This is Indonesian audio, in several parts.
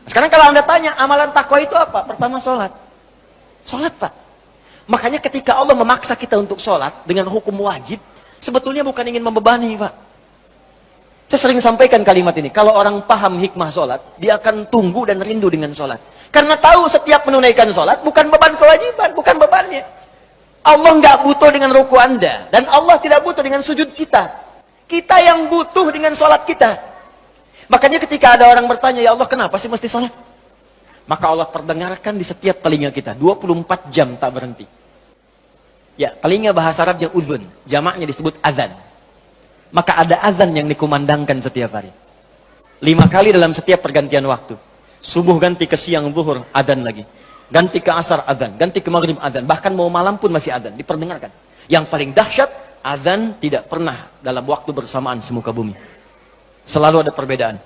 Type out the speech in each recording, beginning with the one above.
Sekarang kalau Anda tanya, amalan takwa itu apa? Pertama sholat. Sholat, Pak. Makanya ketika Allah memaksa kita untuk sholat dengan hukum wajib, sebetulnya bukan ingin membebani, Pak. Saya sering sampaikan kalimat ini. Kalau orang paham hikmah sholat, dia akan tunggu dan rindu dengan sholat. Karena tahu setiap menunaikan sholat bukan beban kewajiban, bukan bebannya. Allah nggak butuh dengan ruku Anda. Dan Allah tidak butuh dengan sujud kita. Kita yang butuh dengan sholat kita. Makanya ketika ada orang bertanya, ya Allah kenapa sih mesti sholat? Maka Allah perdengarkan di setiap telinga kita. 24 jam tak berhenti. Ya, telinga bahasa Arabnya udhun. Jamaknya disebut azan. Maka ada azan yang dikumandangkan setiap hari. 5 kali dalam setiap pergantian waktu. Subuh ganti ke siang, zuhur, azan lagi. Ganti ke asar, azan. Ganti ke maghrib, azan. Bahkan mau malam pun masih azan. Diperdengarkan. Yang paling dahsyat, azan tidak pernah dalam waktu bersamaan semuka bumi. Selalu ada perbedaan.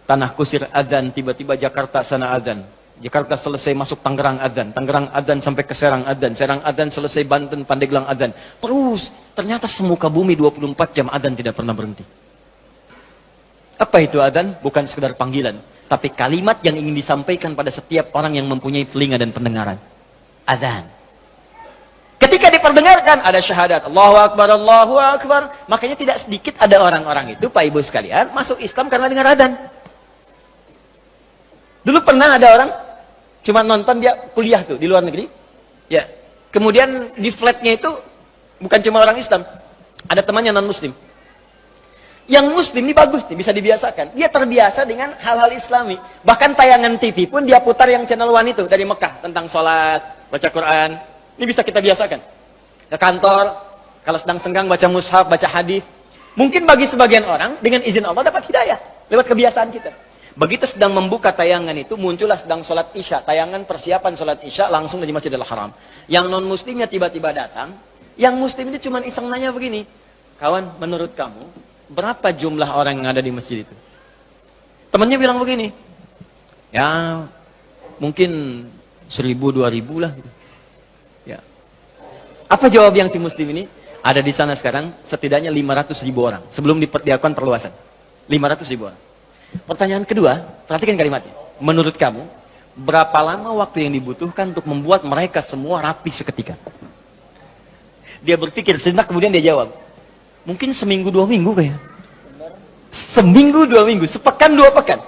Tanah Kusir azan, tiba-tiba Jakarta sana azan. Jakarta selesai masuk Tangerang azan. Tangerang azan sampai ke Serang azan. Serang azan selesai Banten, Pandeglang azan. Terus, ternyata semuka bumi 24 jam azan tidak pernah berhenti. Apa itu azan? Bukan sekedar panggilan. Tapi kalimat yang ingin disampaikan pada setiap orang yang mempunyai telinga dan pendengaran. Azan. Ketika diperdengarkan ada syahadat. Allahu Akbar, Allahu Akbar. Makanya tidak sedikit ada orang-orang itu, Pak Ibu sekalian, masuk Islam karena dengar azan. Dulu pernah ada orang, cuma nonton dia kuliah tuh di luar negeri. Ya. Kemudian di flatnya itu, bukan cuma orang Islam. Ada temannya non-Muslim. Yang Muslim ini bagus nih, bisa dibiasakan. Dia terbiasa dengan hal-hal Islami. Bahkan tayangan TV pun dia putar yang channel One itu dari Mekah. Tentang sholat, baca Quran. Ini bisa kita biasakan. Ke kantor, kalau sedang senggang baca mushaf, baca hadis. Mungkin bagi sebagian orang, dengan izin Allah dapat hidayah. Lewat kebiasaan kita. Begitu sedang membuka tayangan itu, muncullah sedang sholat isya. Tayangan persiapan sholat isya langsung dari Masjidil Haram. Yang non-muslimnya tiba-tiba datang. Yang muslim itu cuma iseng nanya begini. Kawan, menurut kamu, berapa jumlah orang yang ada di masjid itu? Temannya bilang begini. Ya, mungkin 1000, 2000 lah. Ya. Apa jawab yang si muslim ini? Ada di sana sekarang setidaknya 500.000 orang. Sebelum dilakukan perluasan. 500.000 orang. Pertanyaan kedua, perhatikan kalimatnya. Menurut kamu, berapa lama waktu yang dibutuhkan untuk membuat mereka semua rapi seketika? Dia berpikir sejenak, kemudian dia jawab. Mungkin seminggu 2 minggu kayak. Seminggu 2 minggu, sepekan 2 pekan.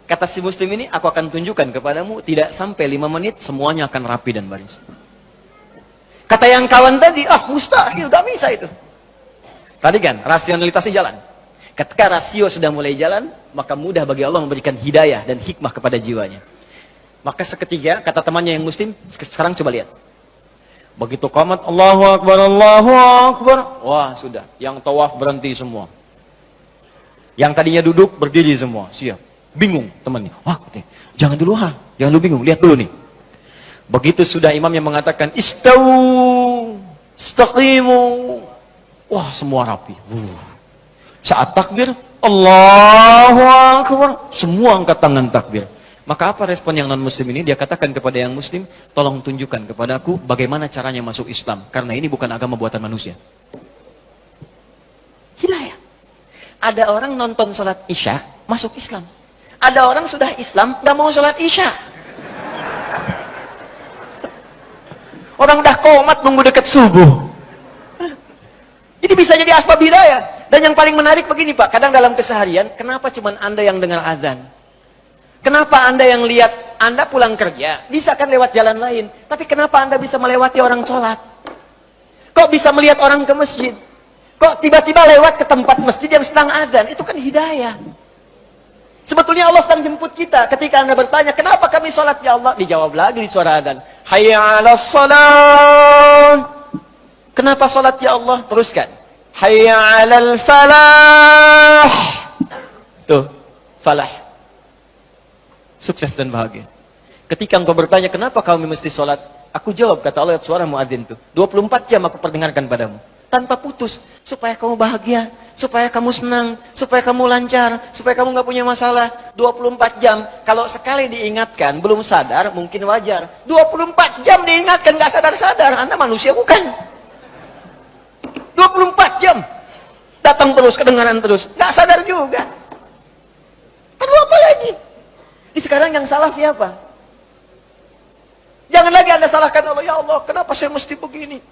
Kata si muslim ini, aku akan tunjukkan kepadamu, tidak sampai 5 menit, semuanya akan rapi dan baris. Kata yang kawan tadi, mustahil, gak bisa itu. Tadi kan, rasionalitasnya jalan. Ketika rasio sudah mulai jalan, maka mudah bagi Allah memberikan hidayah dan hikmah kepada jiwanya. Maka seketika, kata temannya yang muslim, sekarang coba lihat. Begitu qamat, Allahu Akbar, Allahu Akbar. Wah, sudah. Yang tawaf berhenti semua. Yang tadinya duduk, berdiri semua. Siap. Bingung temannya. Wah, jangan dulu jangan dulu bingung. Lihat dulu nih. Begitu sudah imam yang mengatakan, Istawu, istaqimu. Wah, semua rapi. Saat takbir, Allahu Akbar. Semua angkat tangan takbir. Maka apa respon yang non-muslim ini? Dia katakan kepada yang muslim, tolong tunjukkan kepadaku bagaimana caranya masuk Islam. Karena ini bukan agama buatan manusia. Hidayah. Ada orang nonton sholat isya, masuk Islam. Ada orang sudah Islam, gak mau sholat isya. Orang udah qomat nunggu dekat subuh. Jadi bisa jadi asbab hidayah. Dan yang paling menarik begini Pak, kadang dalam keseharian, kenapa cuma Anda yang dengar azan? Kenapa Anda yang lihat, Anda pulang kerja, bisa kan lewat jalan lain. Tapi kenapa Anda bisa melewati orang sholat? Kok bisa melihat orang ke masjid? Kok tiba-tiba lewat ke tempat masjid yang sedang azan? Itu kan hidayah. Sebetulnya Allah sedang jemput kita. Ketika Anda bertanya, kenapa kami sholat ya Allah? Dijawab lagi di suara azan. Hayya 'alas shalah. Kenapa sholat ya Allah? Teruskan. Hayya 'alal falah. Tuh, falah. Sukses dan bahagia. Ketika engkau bertanya, kenapa kami mesti sholat? Aku jawab, kata Allah, suara muadzin itu. 24 jam aku perdengarkan padamu. Tanpa putus. Supaya kamu bahagia. Supaya kamu senang. Supaya kamu lancar. Supaya kamu gak punya masalah. 24 jam. Kalau sekali diingatkan, belum sadar, mungkin wajar. 24 jam diingatkan, gak sadar-sadar. Anda manusia bukan. 24 jam. Datang terus, kedengaran terus. Gak sadar juga. Perlu apa lagi? Jadi Sekarang yang salah siapa? Jangan lagi Anda salahkan Allah. Ya Allah, kenapa saya mesti begini?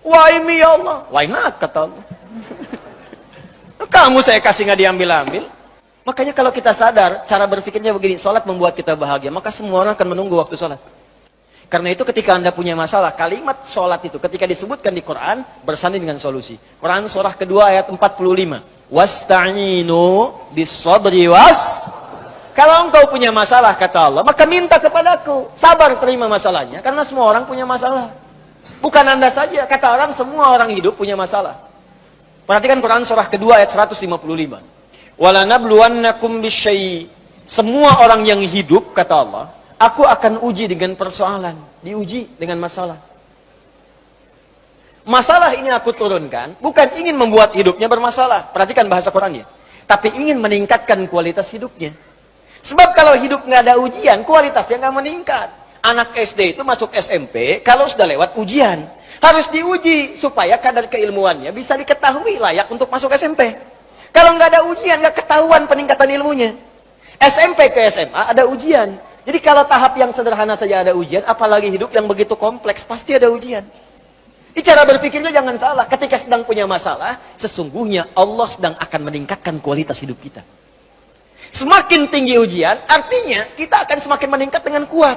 Why me ya Allah? Why not, kata Allah. Kamu saya kasih nggak diambil-ambil. Makanya kalau kita sadar, cara berpikirnya begini, sholat membuat kita bahagia, maka semua orang akan menunggu waktu sholat. Karena itu ketika Anda punya masalah, kalimat sholat itu ketika disebutkan di Quran, bersanding dengan solusi. Quran surah kedua ayat 45. Wasta'inu bis-sabri was. Kalau engkau punya masalah, kata Allah, maka minta kepadaku. Sabar terima masalahnya, karena semua orang punya masalah. Bukan Anda saja, kata orang, semua orang hidup punya masalah. Perhatikan Quran surah kedua ayat 155. Walanabluwannakum bisyai. Semua orang yang hidup, kata Allah, aku akan uji dengan persoalan. Diuji dengan masalah. Masalah ini aku turunkan, bukan ingin membuat hidupnya bermasalah. Perhatikan bahasa Qurannya. Tapi ingin meningkatkan kualitas hidupnya. Sebab kalau hidup nggak ada ujian, kualitasnya nggak meningkat. Anak SD itu masuk SMP, kalau sudah lewat ujian. Harus diuji, supaya kadar keilmuannya bisa diketahui layak untuk masuk SMP. Kalau nggak ada ujian, nggak ketahuan peningkatan ilmunya. SMP ke SMA ada ujian. Jadi kalau tahap yang sederhana saja ada ujian, apalagi hidup yang begitu kompleks, pasti ada ujian. Di cara berpikirnya jangan salah. Ketika sedang punya masalah, sesungguhnya Allah sedang akan meningkatkan kualitas hidup kita. Semakin tinggi ujian, artinya kita akan semakin meningkat dengan kuat.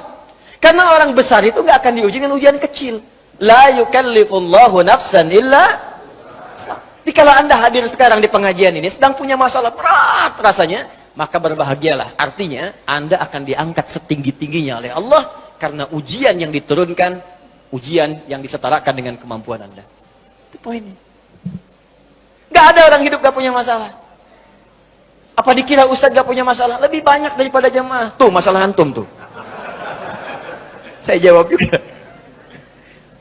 Karena orang besar itu nggak akan diuji dengan ujian kecil. La yukallifullahu nafsan illa. Jadi kalau Anda hadir sekarang di pengajian ini, sedang punya masalah berat rasanya, maka berbahagialah. Artinya, Anda akan diangkat setinggi-tingginya oleh Allah, karena ujian yang diturunkan, ujian yang disetarakan dengan kemampuan Anda. Itu poinnya. Nggak ada orang hidup nggak punya masalah. Apa dikira Ustadz gak punya masalah? Lebih banyak daripada jemaah. Tuh masalah antum tuh. Saya jawab juga.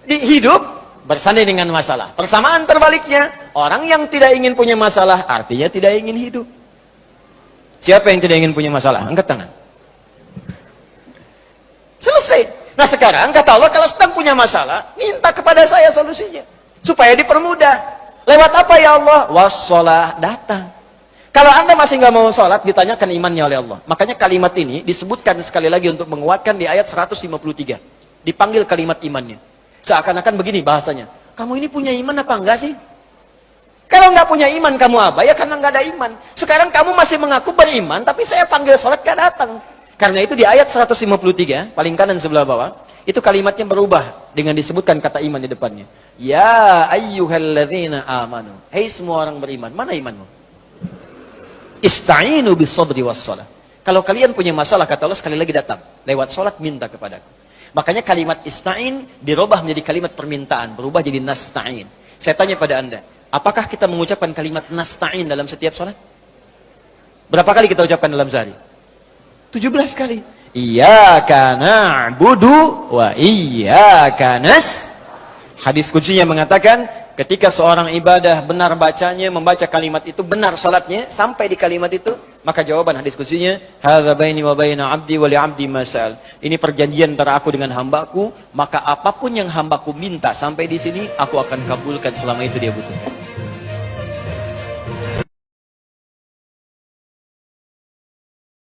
Di hidup bersanding dengan masalah. Persamaan terbaliknya, orang yang tidak ingin punya masalah artinya tidak ingin hidup. Siapa yang tidak ingin punya masalah? Angkat tangan. Selesai. Nah sekarang kata Allah, kalau sedang punya masalah, minta kepada saya solusinya supaya dipermudah. Lewat apa ya Allah? Wassalah, datang. Kalau Anda masih nggak mau sholat, ditanyakan imannya oleh Allah. Makanya kalimat ini disebutkan sekali lagi untuk menguatkan di ayat 153. Dipanggil kalimat imannya. Seakan-akan begini bahasanya. Kamu ini punya iman apa enggak sih? Kalau nggak punya iman kamu apa? Ya karena nggak ada iman. Sekarang kamu masih mengaku beriman, tapi saya panggil sholat nggak datang. Karena itu di ayat 153, paling kanan sebelah bawah, itu kalimatnya berubah dengan disebutkan kata iman di depannya. Ya ayyuhalladzina amanu. Hei semua orang beriman, mana imanmu? Ista'inu bis-sabri was-shalah. Kalau kalian punya masalah, kata Allah, sekali lagi datang. Lewat sholat minta kepadaku. Makanya kalimat ista'in dirubah menjadi kalimat permintaan. Berubah jadi nasta'in. Saya tanya pada Anda, apakah kita mengucapkan kalimat nasta'in dalam setiap sholat? Berapa kali kita ucapkan dalam sehari? 17 kali. Iyyaka na'budu wa iyyaka nas. Hadis kuncinya mengatakan, ketika seorang ibadah benar bacanya, membaca kalimat itu, benar salatnya, sampai di kalimat itu, maka jawaban hadis kuncinya, hadza baini wa baina 'abdi wa li 'abdi ma sa'al. Ini perjanjian antara aku dengan hambaku, maka apapun yang hambaku minta sampai di sini, aku akan kabulkan selama itu dia butuh.